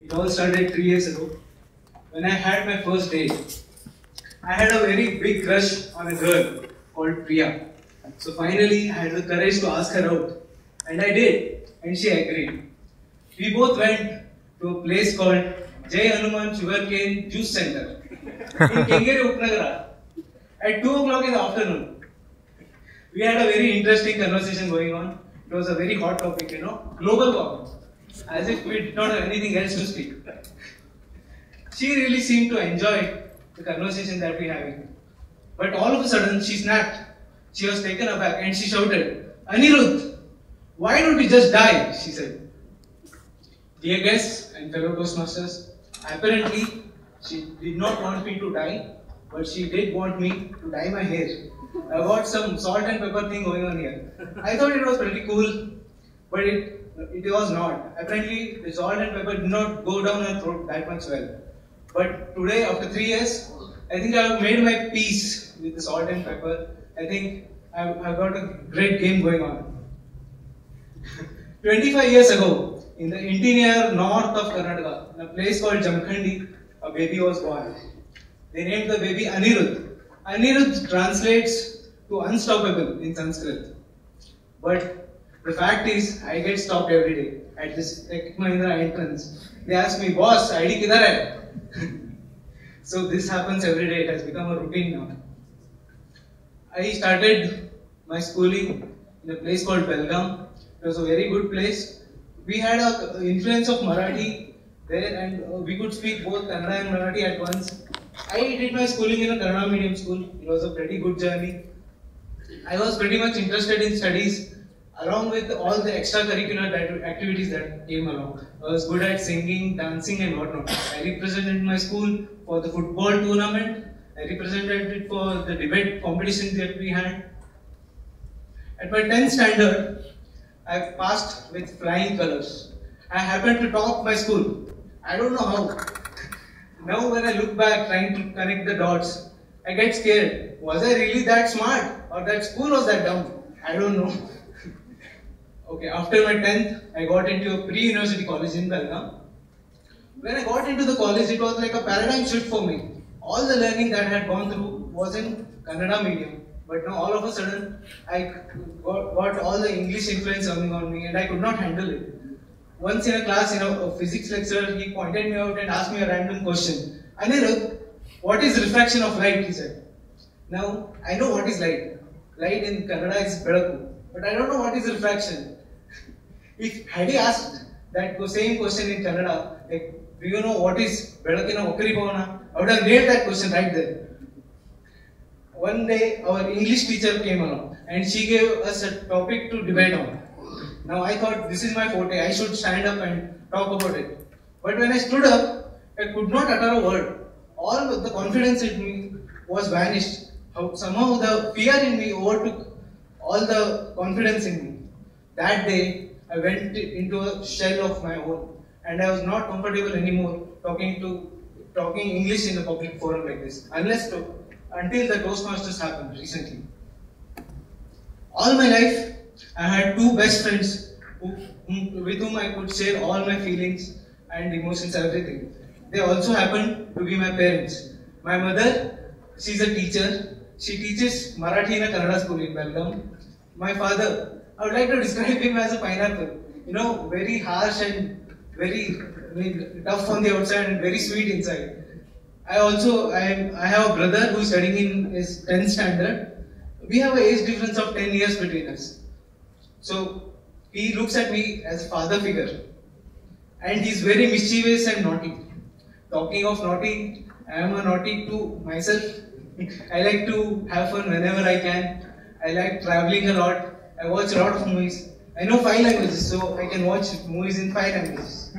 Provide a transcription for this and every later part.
It all started 3 years ago. When I had my first date, I had a very big crush on a girl called Priya. So finally, I had the courage to ask her out. And I did. And she agreed. We both went to a place called Jai Hanuman Sugarcane Juice Center in Kengere Upnagara at 2 o'clock in the afternoon. We had a very interesting conversation going on. It was a very hot topic, global warming. As if we did not have anything else to speak. She really seemed to enjoy the conversation that we were having. But all of a sudden, she snapped. She was taken aback and she shouted, "Anirudh, why don't you just die?" she said. Dear guests and fellow Toastmasters, apparently she did not want me to die, but she did want me to dye my hair. I got some salt and pepper thing going on here. I thought it was pretty cool, but it was not. Apparently, the salt and pepper did not go down her throat that much well. But today, after 3 years, I think I have made my peace with the salt and pepper. I think I've got a great game going on. 25 years ago, in the interior north of Kannada, in a place called Jamkhandi, a baby was born. They named the baby Anirudh. Anirudh translates to unstoppable in Sanskrit. But the fact is, I get stopped every day at this Tech Mahindra entrance. They ask me, "Boss, ID kidhar hai?" So this happens every day. It has become a routine now. I started my schooling in a place called Belgaum. It was a very good place. We had an influence of Marathi there, and we could speak both Kannada and Marathi at once. I did my schooling in a Kannada medium school. It was a pretty good journey. I was pretty much interested in studies, along with all the extracurricular activities that came along. I was good at singing, dancing and whatnot. I represented my school for the football tournament. I represented it for the debate competition that we had. At my 10th standard, I passed with flying colors. I happened to top my school. I don't know how. Now when I look back trying to connect the dots, I get scared. Was I really that smart? Or that school was that dumb? I don't know. Okay, after my 10th, I got into a pre-university college in Belgaum. When I got into the college, it was like a paradigm shift for me. All the learning that I had gone through was in Kannada medium. But now all of a sudden, I got all the English influence coming on me and I could not handle it. Once in a class, a physics lecturer, he pointed me out and asked me a random question. "Anirudh, what is refraction of light?" he said. Now, I know what is light. Light in Kannada is bedaku. But I don't know what is refraction. Had he asked that same question in Kannada, like, "Do you know what is bedakina okari bhavana?" I would have nailed that question right there. One day, our English teacher came along and she gave us a topic to debate on. Now I thought, this is my forte, I should stand up and talk about it. But when I stood up, I could not utter a word. All the confidence in me was vanished. Somehow the fear in me overtook all the confidence in me. That day, I went into a shell of my own and I was not comfortable anymore talking English in a public forum like this, until the Toastmasters happened recently. All my life, I had two best friends with whom I could share all my feelings and emotions, everything. They also happened to be my parents. My mother, she's a teacher. She teaches Marathi in a Kannada school in Belgaum. My father, I would like to describe him as a pineapple. Very harsh and very tough on the outside and very sweet inside. I have a brother who is studying in his 10th standard. We have an age difference of 10 years between us. So he looks at me as a father figure. And he's very mischievous and naughty. Talking of naughty, I am a naughty too myself. I like to have fun whenever I can. I like traveling a lot. I watch a lot of movies. I know 5 languages, so I can watch movies in 5 languages.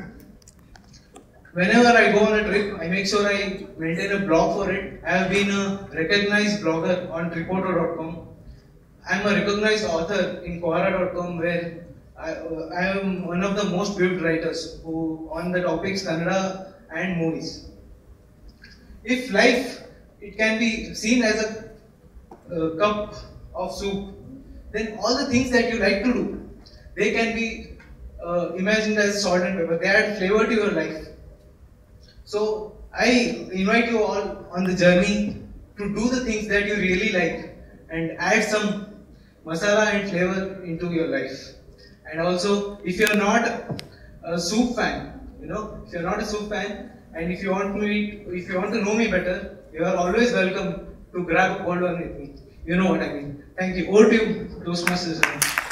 Whenever I go on a trip, I make sure I maintain a blog for it. I have been a recognized blogger on Reporter.com. I am a recognized author in Quora.com, where I am one of the most viewed writers on the topics Kannada and movies. If life, it can be seen as a cup of soup, then all the things that you like to do, they can be imagined as salt and pepper. They add flavor to your life. So I invite you all on the journey to do the things that you really like and add some masala and flavor into your life. And also, if you're not a soup fan, if you're not a soup fan, and if you want to know me better, you are always welcome to grab a cold one with me. You know what I mean. Thank you. Over to you, Toastmasters.